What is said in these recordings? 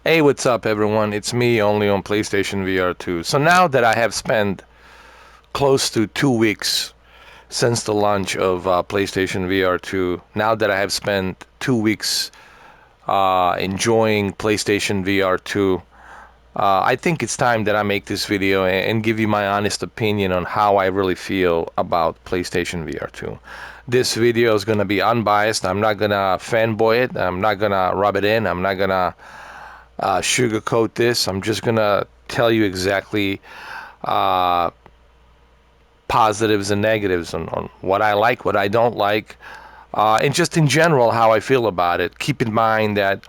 Hey, what's up, everyone? It's me, only on PlayStation VR 2. So now that I have spent close to 2 weeks since the launch of PlayStation VR 2, now that I have spent 2 weeks enjoying PlayStation VR 2, I think it's time that I make this video and give you my honest opinion on how I really feel about PlayStation VR 2. This video is going to be unbiased. I'm not going to fanboy it. I'm not going to rub it in. I'm not going to sugarcoat this. I'm just gonna tell you exactly uh, positives and negatives on what I like, what I don't like, and just in general how I feel about it. Keep in mind that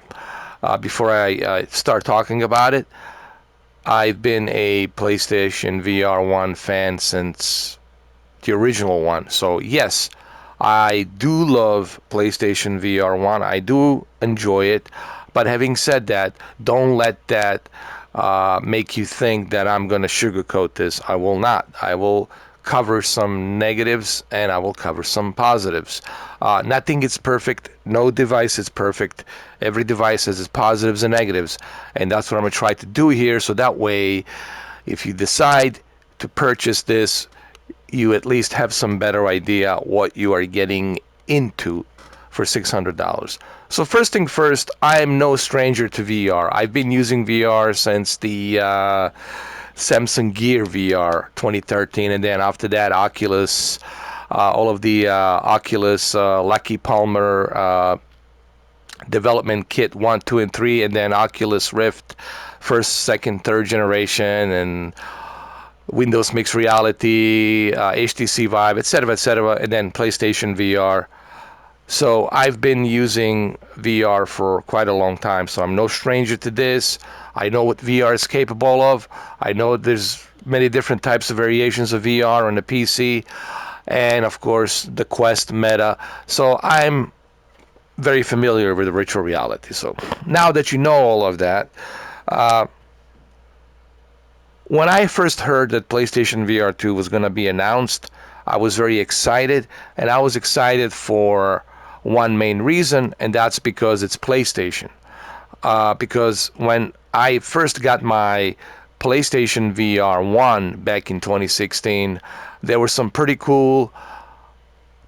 before I start talking about it, I've been a PlayStation VR 1 fan since the original one. So yes, I do love PlayStation VR 1. I do enjoy it. But having said that, don't let that make you think that I'm going to sugarcoat this. I will not. I will cover some negatives and I will cover some positives. Nothing is perfect. No device is perfect. Every device has its positives and negatives. And that's what I'm going to try to do here. So that way, if you decide to purchase this, you at least have some better idea what you are getting into for $600. So first thing first, I am no stranger to VR. I've been using VR since the Samsung Gear VR 2013, and then after that, Oculus, all of the Oculus, Lucky Palmer development kit 1, 2, and 3, and then Oculus Rift, first, second, third generation, and Windows Mixed Reality, HTC Vive, etc., and then PlayStation VR. So I've been using VR for quite a long time, so I'm no stranger to this. I know what VR is capable of. I know there's many different types of variations of VR on the PC, and of course the Quest Meta. So I'm very familiar with virtual reality. So now that you know all of that, uh, when I first heard that PlayStation VR 2 was going to be announced, I was very excited, and I was excited for one main reason, and that's because it's PlayStation. Because when I first got my PlayStation VR 1 back in 2016, there were some pretty cool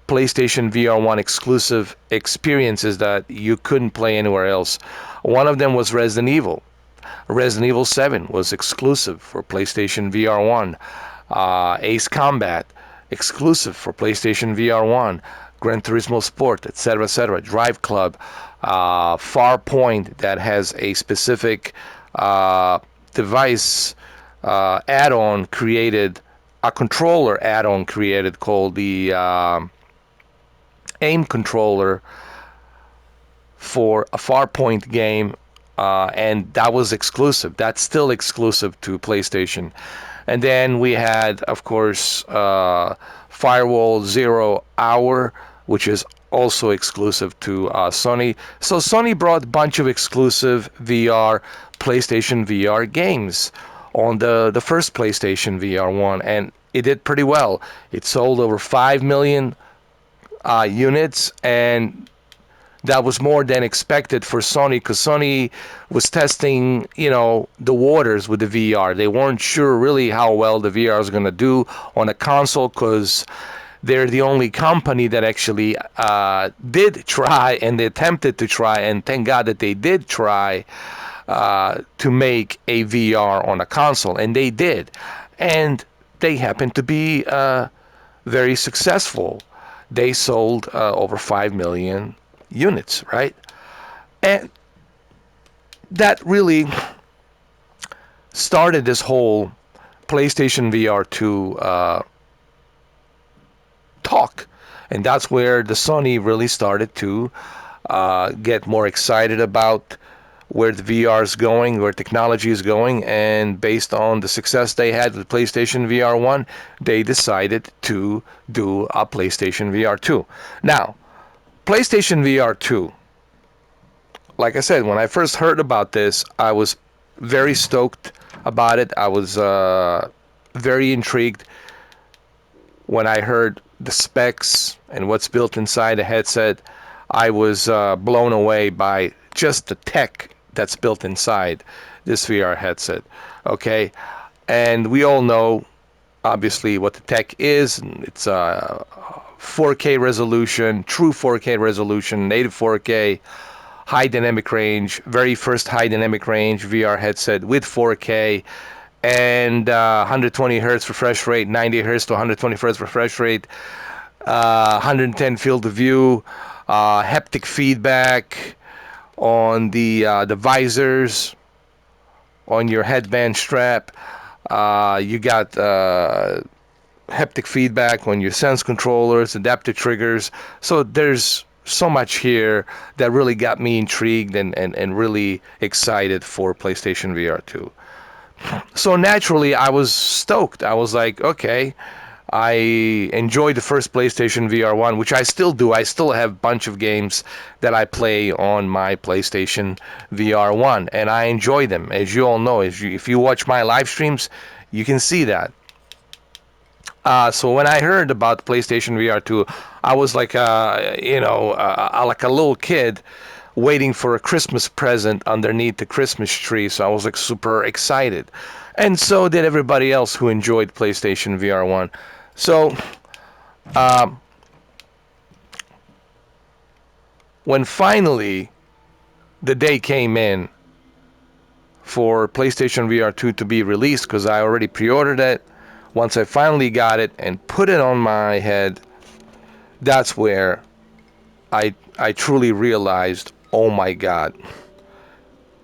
PlayStation VR 1 exclusive experiences that you couldn't play anywhere else. One of them was Resident Evil. Resident Evil 7 was exclusive for PlayStation VR 1. Ace Combat, exclusive for PlayStation VR 1. Gran Turismo Sport, etc., Drive Club, Farpoint, that has a specific device add-on created, a controller add-on created called the aim controller for a Farpoint game, and that was exclusive. That's still exclusive to PlayStation. And then we had, of course, Firewall Zero Hour, which is also exclusive to Sony. So Sony brought a bunch of exclusive VR, PlayStation VR games on the first PlayStation VR 1, and it did pretty well. It sold over 5 million units, and that was more than expected for Sony, because Sony was testing, the waters with the VR. They weren't sure really how well the VR was going to do on a console, because they're the only company that actually did try, and they attempted to try, and thank God that they did try to make a VR on a console, and they did. And they happened to be very successful. They sold over 5 million units, right? And that really started this whole PlayStation VR 2 talk. And that's where the Sony really started to get more excited about where the VR is going, where technology is going, and based on the success they had with PlayStation VR 1, they decided to do a PlayStation VR 2. Now, PlayStation VR 2, like I said, when I first heard about this, I was very stoked about it. I was very intrigued when I heard the specs and what's built inside the headset. I was blown away by just the tech that's built inside this VR headset. Okay, and we all know obviously what the tech is. It's a 4K resolution, true 4K resolution, native 4K, high dynamic range, very first high dynamic range VR headset with 4K and 120 hertz refresh rate, 90 hertz to 120 hertz refresh rate, 110 field of view, haptic feedback on the visors, on your headband strap. You got haptic feedback on your sense controllers, adaptive triggers. So there's so much here that really got me intrigued and really excited for PlayStation VR 2. So naturally, I was stoked. I was like, okay, I enjoyed the first PlayStation VR 1, which I still do. I still have a bunch of games that I play on my PlayStation VR 1, and I enjoy them. As you all know, if you watch my live streams, you can see that. So when I heard about PlayStation VR 2, I was like, like a little kid waiting for a Christmas present underneath the Christmas tree. So I was like super excited. And so did everybody else who enjoyed PlayStation VR 1. So when finally the day came in for PlayStation VR 2 to be released, because I already pre-ordered it, once I finally got it and put it on my head, that's where I truly realized, oh my God.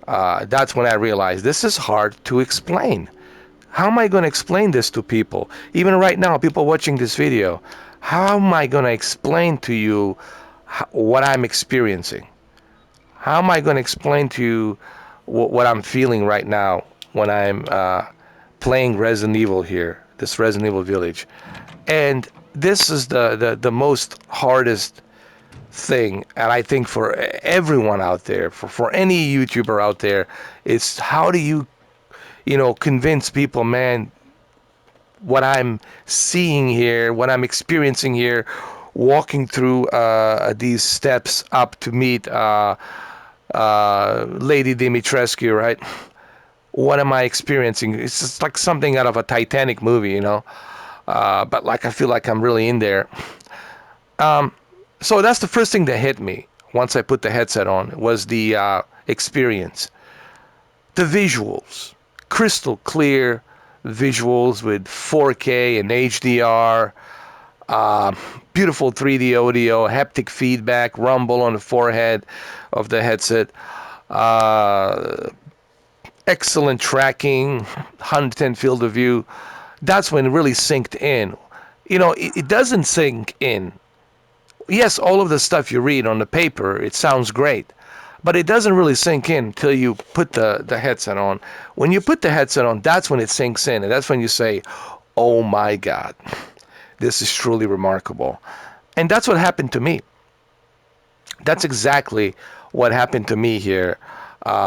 That's when I realized this is hard to explain. How am I going to explain this to people? Even right now, people watching this video, how am I going to explain to you what I'm experiencing? How am I going to explain to you what I'm feeling right now when I'm playing Resident Evil here, this Resident Evil Village? And this is the most hardest thing, and I think for everyone out there, for any YouTuber out there, it's how do you convince people, man, what I'm seeing here, what I'm experiencing here, walking through these steps up to meet Lady Dimitrescu, right? What am I experiencing? It's just like something out of a Titanic movie, but like I feel like I'm really in there. So that's the first thing that hit me once I put the headset on, was the experience. The visuals, crystal clear visuals with 4K and HDR, beautiful 3D audio, haptic feedback, rumble on the forehead of the headset, excellent tracking, 110 field of view. That's when it really synced in. It doesn't sink in. Yes, all of the stuff you read on the paper, it sounds great, but it doesn't really sink in until you put the headset on. When you put the headset on, that's when it sinks in, and that's when you say, oh my God, this is truly remarkable. And that's what happened to me. That's exactly what happened to me here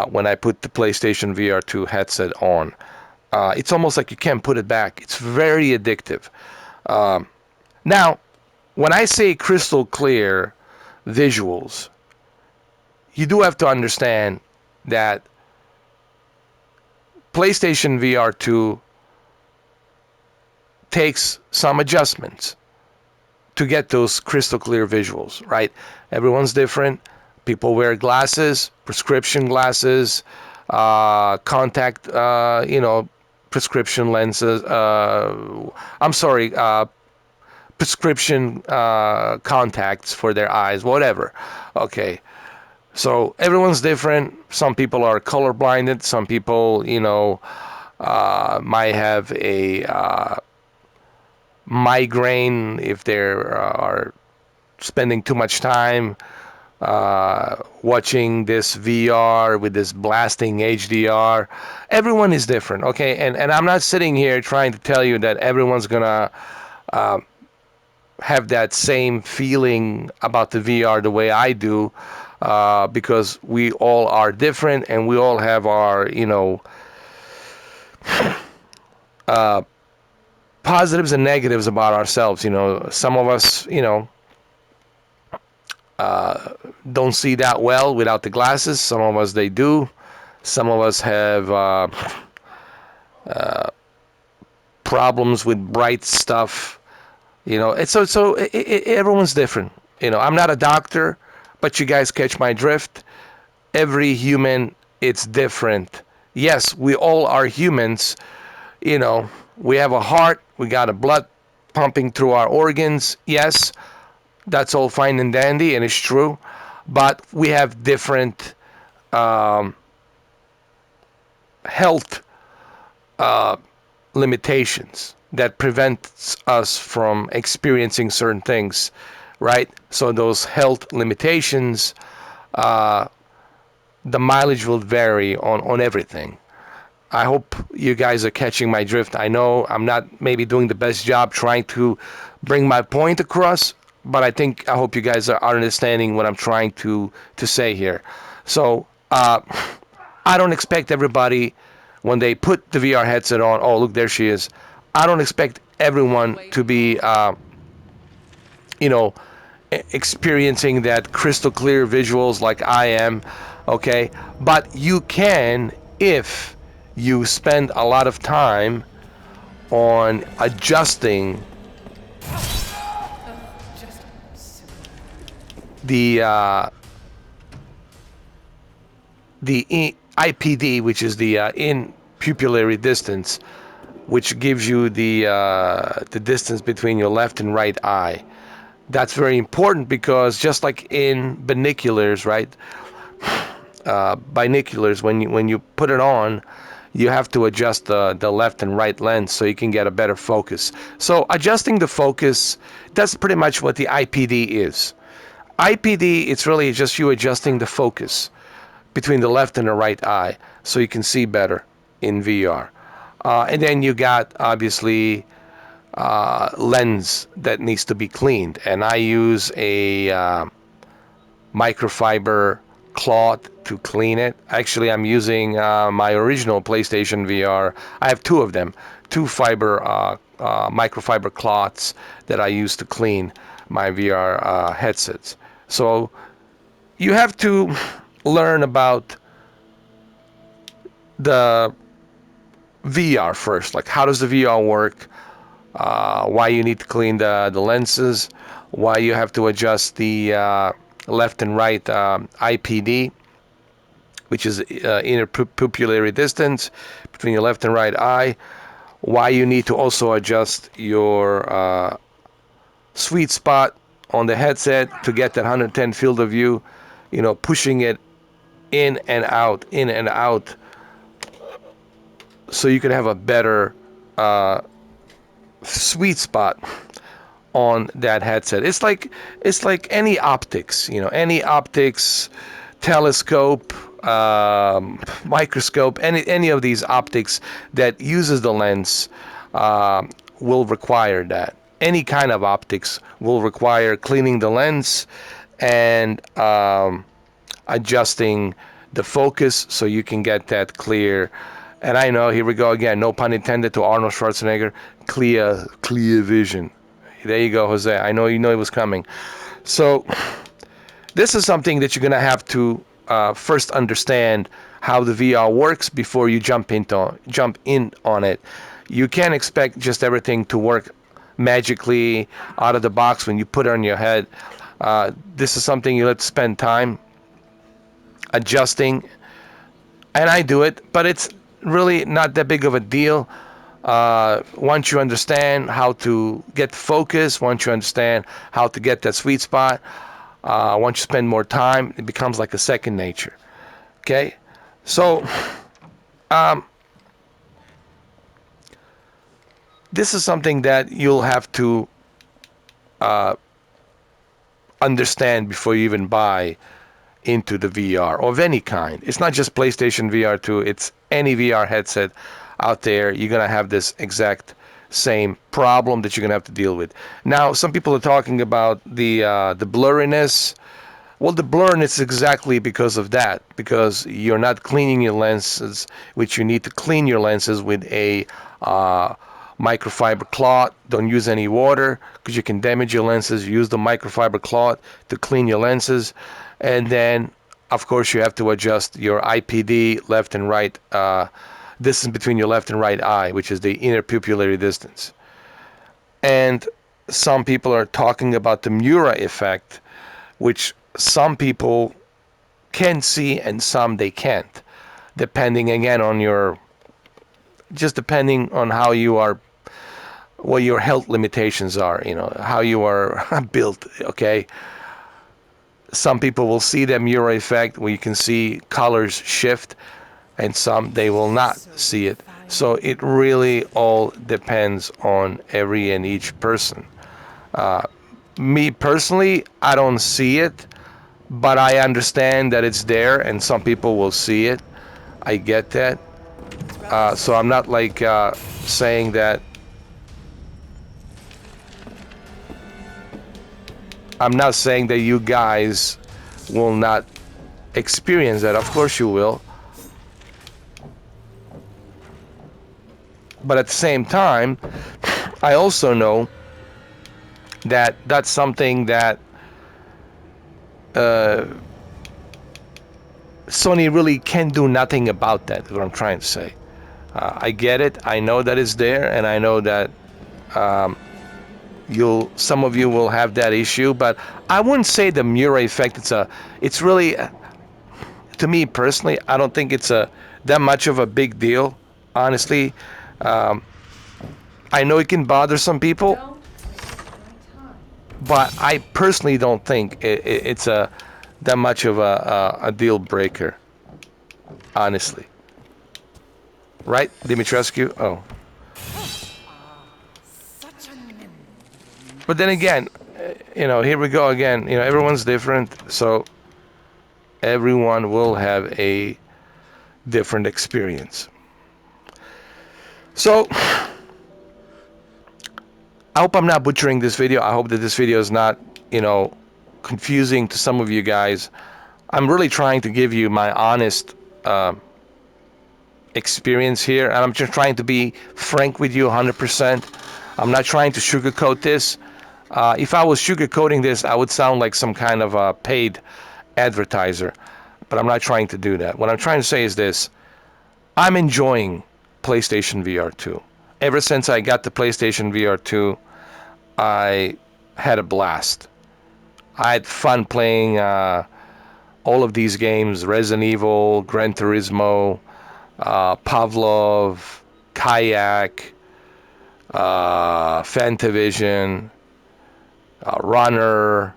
when I put the PlayStation VR 2 headset on. It's almost like you can't put it back. It's very addictive. Now, when I say crystal clear visuals, you do have to understand that PlayStation VR 2 takes some adjustments to get those crystal clear visuals, right? Everyone's different. People wear glasses, prescription glasses, contact, prescription lenses. Prescription contacts for their eyes, whatever. Okay, so everyone's different. Some people are colorblinded. Some people, might have a migraine if they are spending too much time watching this VR with this blasting HDR. Everyone is different, okay? And I'm not sitting here trying to tell you that everyone's gonna have that same feeling about the VR the way I do, because we all are different and we all have our, positives and negatives about ourselves. Some of us, don't see that well without the glasses. Some of us, they do. Some of us have problems with bright stuff. It's everyone's different. I'm not a doctor, but you guys catch my drift. Every human, it's different. Yes, we all are humans. We have a heart, we got a blood pumping through our organs. Yes, that's all fine and dandy, and it's true. But we have different health limitations that prevents us from experiencing certain things, right? So those health limitations, the mileage will vary on everything. I hope you guys are catching my drift. I know I'm not maybe doing the best job trying to bring my point across, but I hope you guys are understanding what I'm trying to say here. So I don't expect everybody when they put the VR headset on. Oh, look, there she is. I don't expect everyone to be, you know, experiencing that crystal clear visuals like I am. Okay, but you can if you spend a lot of time on adjusting the IPD, which is the in pupillary distance, which gives you the distance between your left and right eye. That's very important because just like in binoculars, right? Binoculars, when you put it on, you have to adjust the left and right lens so you can get a better focus. So adjusting the focus, that's pretty much what the IPD is. IPD, it's really just you adjusting the focus between the left and the right eye so you can see better in VR. And then you got obviously lens that needs to be cleaned, and I use a microfiber cloth to clean it. Actually, I'm using my original PlayStation VR. I have two of them, two microfiber cloths that I use to clean my VR headsets. So you have to learn about the VR first, like how does the VR work, why you need to clean the lenses, why you have to adjust the left and right IPD, which is inner pupillary distance between your left and right eye, why you need to also adjust your sweet spot on the headset to get that 110 field of view, pushing it in and out, so you can have a better sweet spot on that headset. It's like any optics, any optics, telescope, microscope, any of these optics that uses the lens will require that. Any kind of optics will require cleaning the lens and adjusting the focus so you can get that clear. And I know, here we go again, no pun intended to Arnold Schwarzenegger, clear vision. There you go, Jose. I know you know it was coming. So this is something that you're going to have to first understand how the VR works before you jump in on it. You can't expect just everything to work magically out of the box when you put it on your head. This is something you have to spend time adjusting, and I do it, but it's really not that big of a deal. Once you understand how to get focus, once you understand how to get that sweet spot, once you spend more time, it becomes like a second nature. Okay, so this is something that you'll have to understand before you even buy into the VR of any kind. It's not just PlayStation VR 2, it's any VR headset out there. You're going to have this exact same problem that you're going to have to deal with. Now, some people are talking about the blurriness. Well, the blurriness is exactly because of that, because you're not cleaning your lenses, which you need to clean your lenses with a microfiber cloth. Don't use any water because you can damage your lenses. Use the microfiber cloth to clean your lenses. And then Of course, you have to adjust your IPD, left and right, distance between your left and right eye, which is the interpupillary distance. And some people are talking about the Mura effect, which some people can see and some they can't, depending again on your, just depending on how you are, what your health limitations are, you know, how you are built, okay? Some people will see the Mura effect where you can see colors shift, and some they will not see it. So it really all depends on every and each person. Me personally, I don't see it, but I understand that it's there and some people will see it. I get that. So I'm not like saying that, I'm not saying that you guys will not experience that. Of course you will. But at the same time, I also know that that's something that Sony really can do nothing about. That is what I'm trying to say. I get it. I know that it's there, and I know that some of you will have that issue. But I wouldn't say the Mura effect. It's really, to me personally, I don't think it's that much of a big deal. Honestly, I know it can bother some people, but I personally don't think it's that much of a deal breaker. Honestly. Right, Dimitrescu? Oh. But then again, you know, here we go again. You know, everyone's different, so everyone will have a different experience. So, I hope I'm not butchering this video. I hope that this video is not, you know, confusing to some of you guys. I'm really trying to give you my honest experience here, and I'm just trying to be frank with you 100%. I'm not trying to sugarcoat this. If I was sugarcoating this, I would sound like some kind of a paid advertiser, but I'm not trying to do that. What I'm trying to say is this: I'm enjoying PlayStation VR 2. Ever since I got the PlayStation VR 2, I had a blast. I had fun playing all of these games: Resident Evil, Gran Turismo, Pavlov, Kayak, Fantavision, Runner,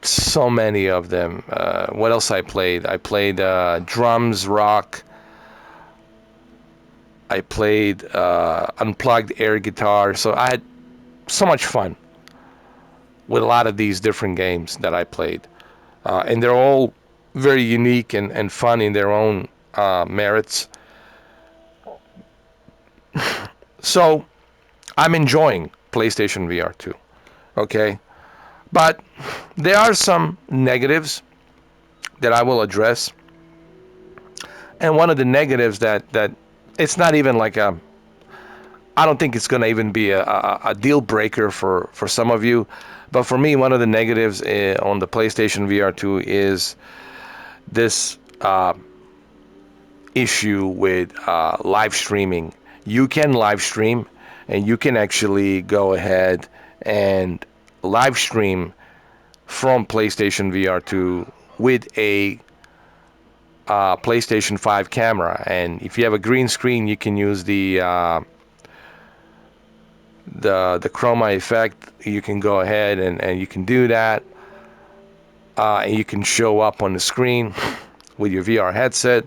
so many of them. What else I played? I played drums, rock. I played unplugged air guitar. So I had so much fun with a lot of these different games that I played. And they're all very unique and fun in their own merits. So I'm enjoying PlayStation VR 2. Okay? But there are some negatives that I will address. And one of the negatives that it's not even like I don't think it's going to even be a deal breaker for some of you. But for me, one of the negatives on the PlayStation VR 2 is this issue with live streaming. You can live stream, and you can actually go ahead and live stream from PlayStation VR 2 with a PlayStation 5 camera. And if you have a green screen, you can use the chroma effect. You can go ahead and you can do that, and you can show up on the screen with your VR headset,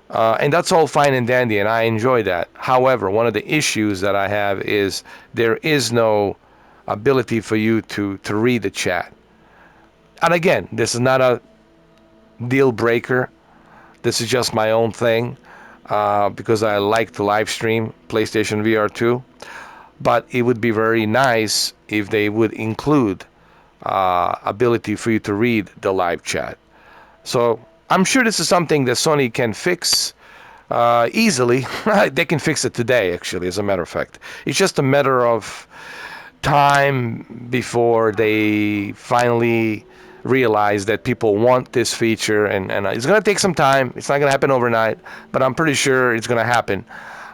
and that's all fine and dandy, and I enjoy that. However, one of the issues that I have is there is no ability for you to read the chat. And again, this is not a deal breaker. This is just my own thing, because I like to live stream PlayStation VR 2. But it would be very nice if they would include ability for you to read the live chat. So I'm sure this is something that Sony can fix easily. They can fix it today, actually, as a matter of fact. It's just a matter of time before they finally realize that people want this feature, and it's going to take some time. It's not going to happen overnight, but I'm pretty sure it's going to happen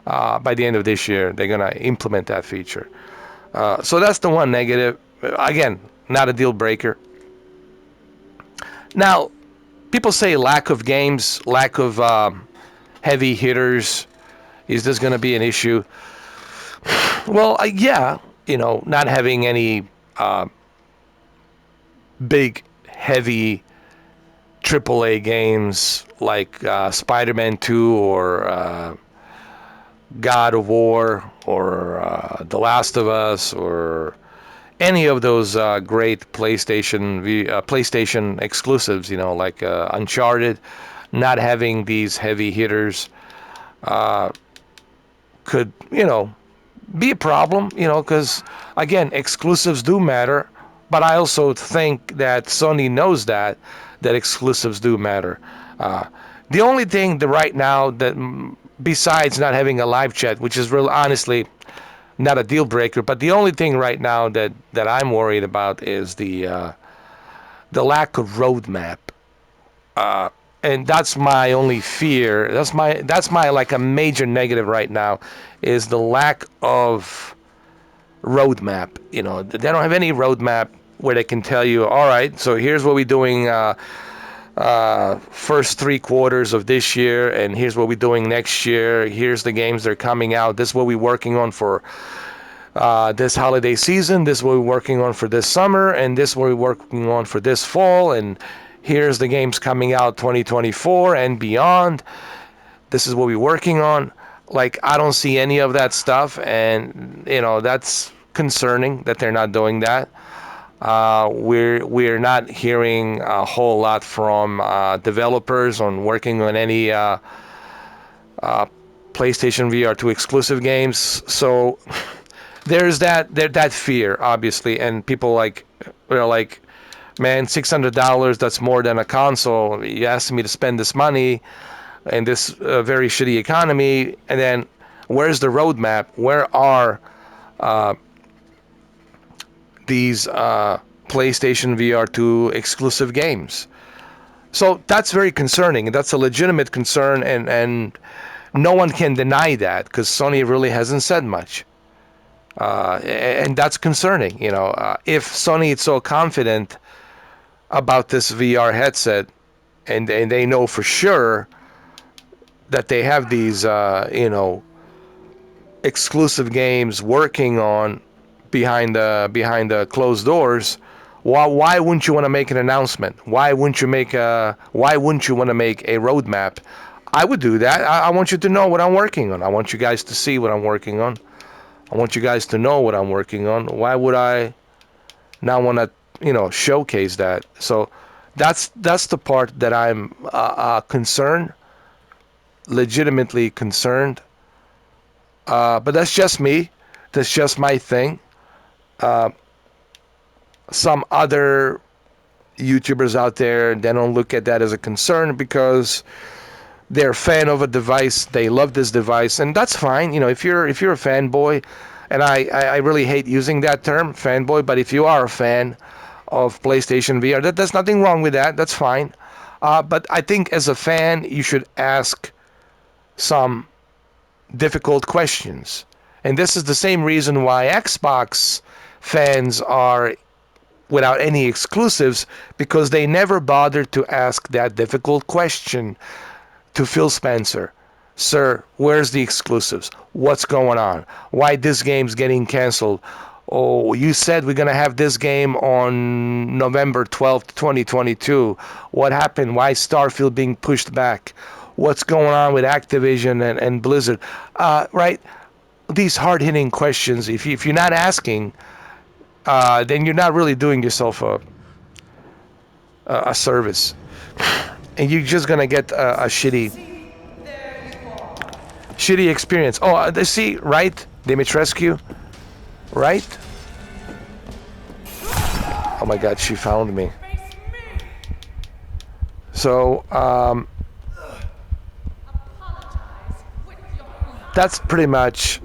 by the end of this year. They're going to implement that feature. So that's the one negative. Again, not a deal breaker. Now, people say lack of games, lack of heavy hitters. Is this going to be an issue? Well, yeah, not having any big, heavy AAA games like Spider-Man 2 or God of War or The Last of Us or any of those great PlayStation exclusives, like Uncharted, not having these heavy hitters could, be a problem, because, again, exclusives do matter, but I also think that Sony knows that exclusives do matter. The only thing that right now that, besides not having a live chat, which is real honestly not a deal breaker, but the only thing right now that I'm worried about is the lack of roadmap. And that's my only fear. That's my like a major negative right now, is the lack of roadmap. They don't have any roadmap where they can tell you, all right, so here's what we're doing first 3 quarters of this year, and here's what we're doing next year. Here's the games that are coming out. This is what we're working on for this holiday season. This is what we're working on for this summer, and this is what we're working on for this fall, and here's the games coming out 2024 and beyond. This is what we're working on. Like, I don't see any of that stuff, and that's concerning that they're not doing that. We're not hearing a whole lot from developers on working on any PlayStation VR 2 exclusive games. So there's that fear, obviously, and people are like, man, $600, that's more than a console. You asked me to spend this money in this very shitty economy, and then where's the roadmap? Where are these PlayStation VR 2 exclusive games? So that's very concerning. That's a legitimate concern, and no one can deny that, because Sony really hasn't said much. And that's concerning. If Sony is so confident about this VR headset, and they know for sure that they have these exclusive games working on behind the closed doors, why wouldn't you want to make an announcement? Why wouldn't you want to make a roadmap? I would do that. I want you to know what I'm working on. I want you guys to see what I'm working on. I want you guys to know what I'm working on. Why would I not want to showcase that? So that's the part that I'm concerned, legitimately concerned. But that's just me. That's just my thing. Some other YouTubers out there, they don't look at that as a concern because they're a fan of a device. They love this device, and that's fine. If you're a fanboy, and I really hate using that term, fanboy, but if you are a fan of PlayStation VR, there's nothing wrong with that. That's fine. But I think as a fan, you should ask some difficult questions. And this is the same reason why Xbox fans are without any exclusives, because they never bothered to ask that difficult question to Phil Spencer. Sir, where's the exclusives? What's going on? Why this game's getting canceled? Oh, you said we're going to have this game on November 12th, 2022. What happened? Why is Starfield being pushed back? What's going on with Activision and Blizzard? Right? These hard-hitting questions, if you're not asking, then you're not really doing yourself a service. And you're just going to get a shitty experience. Oh, they see, right? Dimitrescu, right? Oh my God, she found me. So, that's pretty much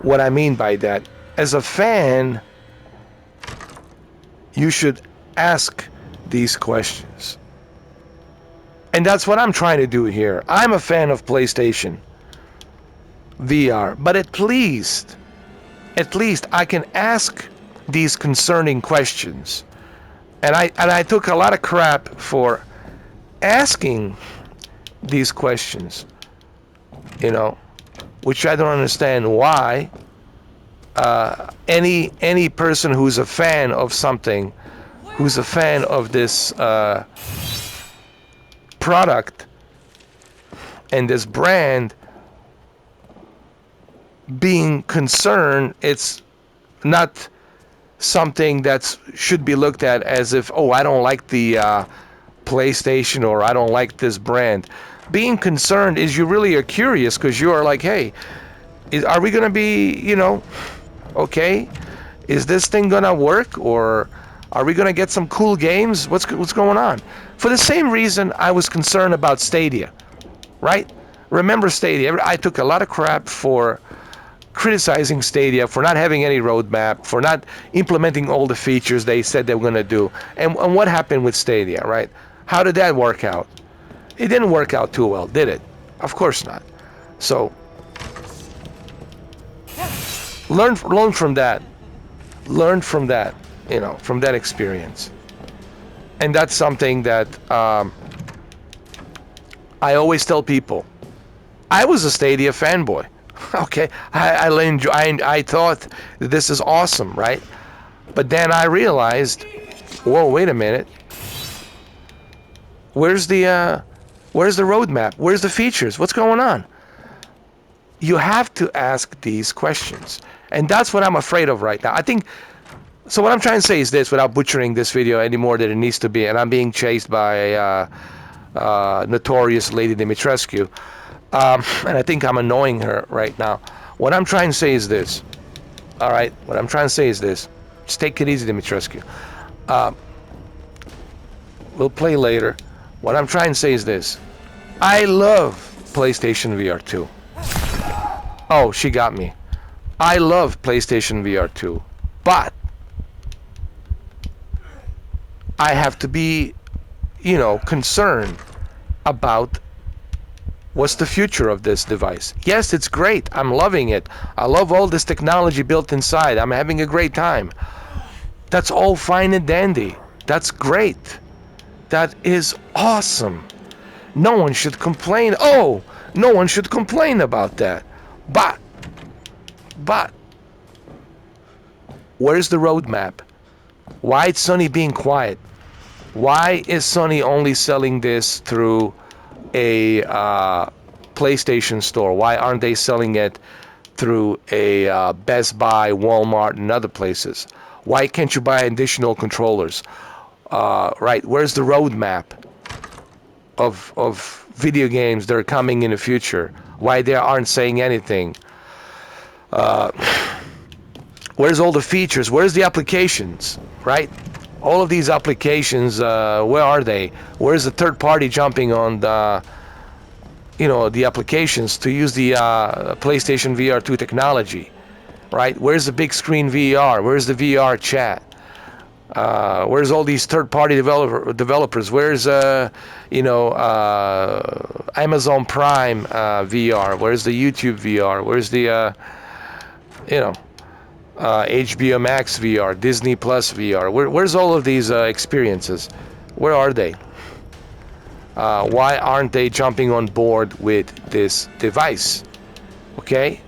what I mean by that. As a fan, you should ask these questions. And that's what I'm trying to do here. I'm a fan of PlayStation VR, but at least I can ask these concerning questions. And I took a lot of crap for asking these questions, you know, which I don't understand why any person who's a fan of something, who's a fan of this product and this brand, being concerned, it's not something that should be looked at as if, oh, I don't like the PlayStation, or I don't like this brand. Being concerned is you really are curious, because you are like, hey, are we going to be, you know, okay? Is this thing going to work, or are we going to get some cool games? What's going on? For the same reason I was concerned about Stadia, right? Remember Stadia? I took a lot of crap for criticizing Stadia, for not having any roadmap, for not implementing all the features they said they were going to do. And what happened with Stadia, right? How did that work out? It didn't work out too well, did it? Of course not. So learn from that. Learn from that, you know, from that experience. And that's something that I always tell people. I was a Stadia fanboy. Okay, I thought this is awesome, right? But then I realized, whoa, wait a minute. Where's the roadmap? Where's the features? What's going on? You have to ask these questions, and that's what I'm afraid of right now. I think. So what I'm trying to say is this, without butchering this video any more than it needs to be, and I'm being chased by notorious Lady Dimitrescu. And I think I'm annoying her right now. What I'm trying to say is this. All right? What I'm trying to say is this. Just take it easy, Dimitrescu. We'll play later. What I'm trying to say is this. I love PlayStation VR 2. Oh, she got me. I love PlayStation VR 2. But I have to be, you know, concerned about what's the future of this device. Yes, it's great. I'm loving it. I love all this technology built inside. I'm having a great time. That's all fine and dandy. That's great. That is awesome. No one should complain. Oh, no one should complain about that. But, where's the roadmap? Why is Sony being quiet? Why is Sony only selling this through a PlayStation store? Why aren't they selling it through a Best Buy, Walmart, and other places? Why can't you buy additional controllers? Right, where's the roadmap of video games that are coming in the future? Why they aren't saying anything? Where's all the features? Where's the applications? Right? All of these applications, where are they? Where's the third party jumping on the, you know, the applications to use the PlayStation VR 2 technology? Right? Where's the big screen VR? Where's the VR chat? Where's all these third-party developers? Where's Amazon Prime VR? Where's the YouTube VR? Where's the HBO Max VR, Disney Plus VR? Where's all of these experiences? Where are they? Why aren't they jumping on board with this device? Okay,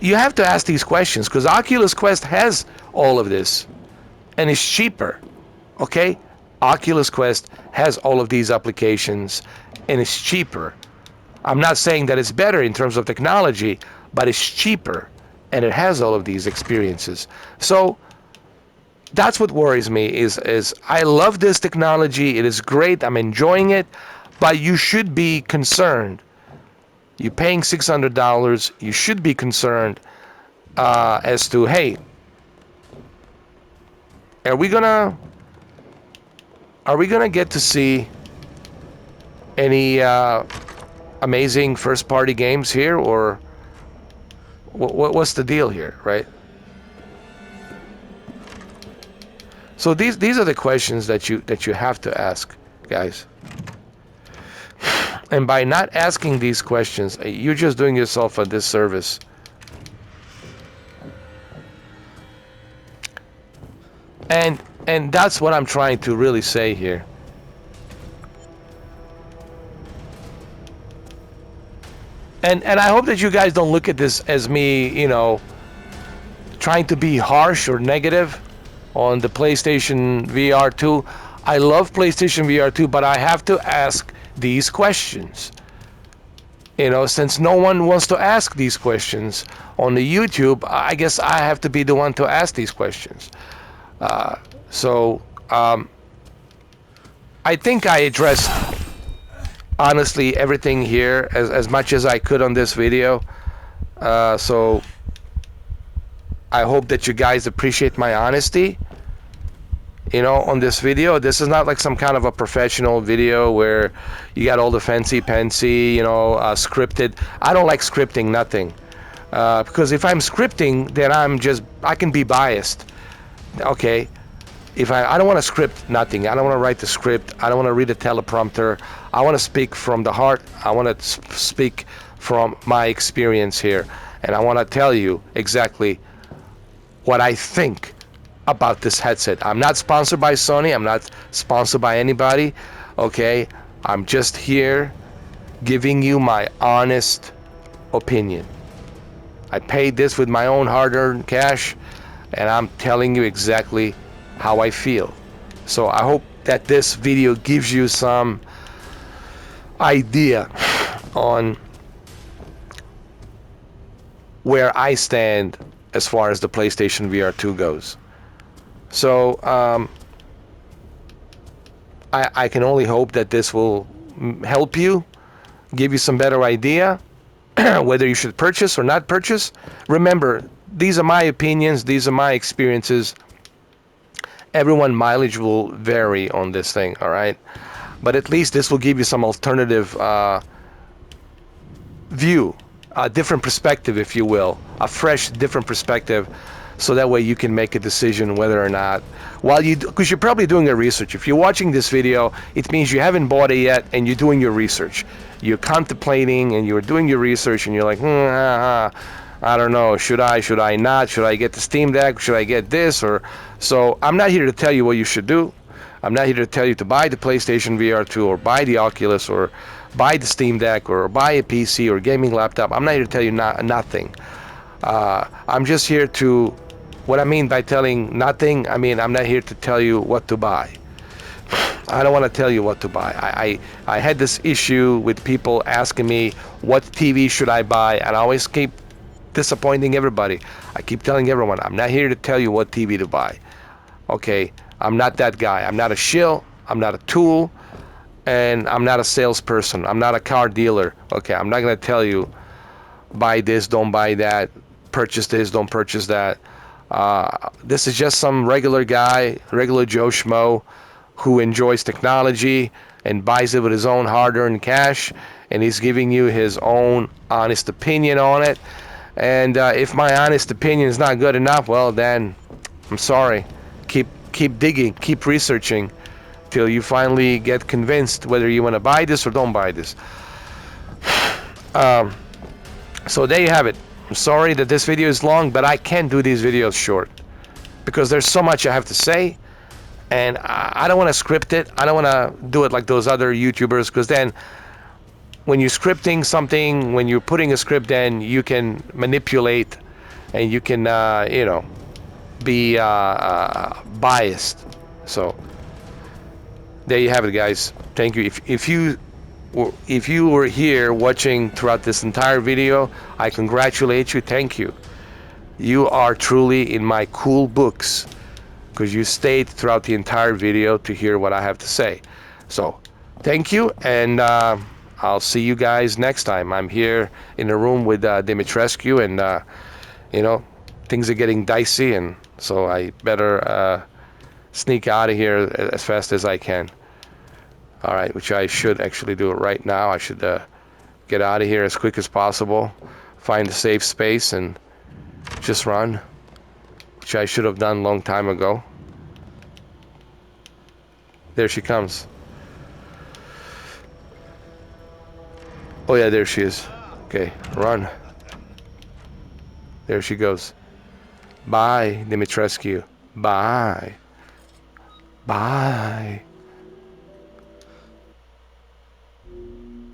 you have to ask these questions, because Oculus Quest has all of this. And it's cheaper, okay? Oculus Quest has all of these applications, and it's cheaper. I'm not saying that it's better in terms of technology, but it's cheaper, and it has all of these experiences. So that's what worries me, is I love this technology. It is great. I'm enjoying it, but you should be concerned. You're paying $600. You should be concerned as to, hey, Are we gonna get to see any amazing first-party games here, or what's the deal here, right? So these are the questions that you have to ask, guys. And by not asking these questions, you're just doing yourself a disservice. And that's what I'm trying to really say here. And I hope that you guys don't look at this as me, you know, trying to be harsh or negative on the PlayStation VR 2. I love PlayStation VR 2, but I have to ask these questions. You know, since no one wants to ask these questions on the YouTube, I guess I have to be the one to ask these questions. So I think I addressed, honestly, everything here as much as I could on this video. So I hope that you guys appreciate my honesty, you know, on this video. This is not like some kind of a professional video where you got all the fancy, you know, scripted. I don't like scripting nothing. Because if I'm scripting, then I can be biased. Okay? If I don't want to script nothing. I don't want to write the script. I don't want to read a teleprompter. I want to speak from the heart. I want to speak from my experience here. And I want to tell you exactly what I think about this headset. I'm not sponsored by Sony. I'm not sponsored by anybody. Okay? I'm just here giving you my honest opinion. I paid this with my own hard-earned cash, and I'm telling you exactly how I feel. So I hope that this video gives you some idea on where I stand as far as the PlayStation VR 2 goes. So I can only hope that this will help you, give you some better idea whether you should purchase or not purchase. Remember, these are my opinions, these are my experiences. Everyone mileage will vary on this thing, all right? But at least this will give you some alternative view, a different perspective, if you will, a fresh, different perspective, so that way you can make a decision whether or not, because you're probably doing your research. If you're watching this video, it means you haven't bought it yet and you're doing your research. You're contemplating and you're doing your research and you're like, I don't know, should I not? Should I get the Steam Deck? Should I get this? Or so I'm not here to tell you what you should do. I'm not here to tell you to buy the PlayStation VR 2 or buy the Oculus or buy the Steam Deck or buy a PC or gaming laptop. I'm not here to tell you nothing. I'm just here to, what I mean by telling nothing, I mean I'm not here to tell you what to buy. I don't want to tell you what to buy. I had this issue with people asking me what TV should I buy, and I always keep disappointing everybody. I keep telling everyone, I'm not here to tell you what TV to buy. Okay, I'm not that guy. I'm not a shill, I'm not a tool, and I'm not a salesperson. I'm not a car dealer. Okay, I'm not going to tell you buy this, don't buy that, purchase this, don't purchase that. This is just some regular guy, regular Joe Schmo, who enjoys technology and buys it with his own hard-earned cash, and he's giving you his own honest opinion on it. And if my honest opinion is not good enough, well then, I'm sorry. Keep digging, keep researching, till you finally get convinced whether you want to buy this or don't buy this. So there you have it. I'm sorry that this video is long, but I can't do these videos short because there's so much I have to say, and I don't want to script it. I don't want to do it like those other YouTubers, because then when you're scripting something, when you're putting a script, then you can manipulate and you can, you know, be biased. So there you have it, guys. Thank you. If you were here watching throughout this entire video, I congratulate you. Thank you. You are truly in my cool books because you stayed throughout the entire video to hear what I have to say. So thank you, and I'll see you guys next time. I'm here in a room with Dimitrescu, and you know, things are getting dicey, and so I better sneak out of here as fast as I can. All right, which I should actually do it right now. I should get out of here as quick as possible, find a safe space, and just run, which I should have done a long time ago. There she comes. Oh yeah, there she is. Okay, run. There she goes. Bye, Dimitrescu. Bye. Bye.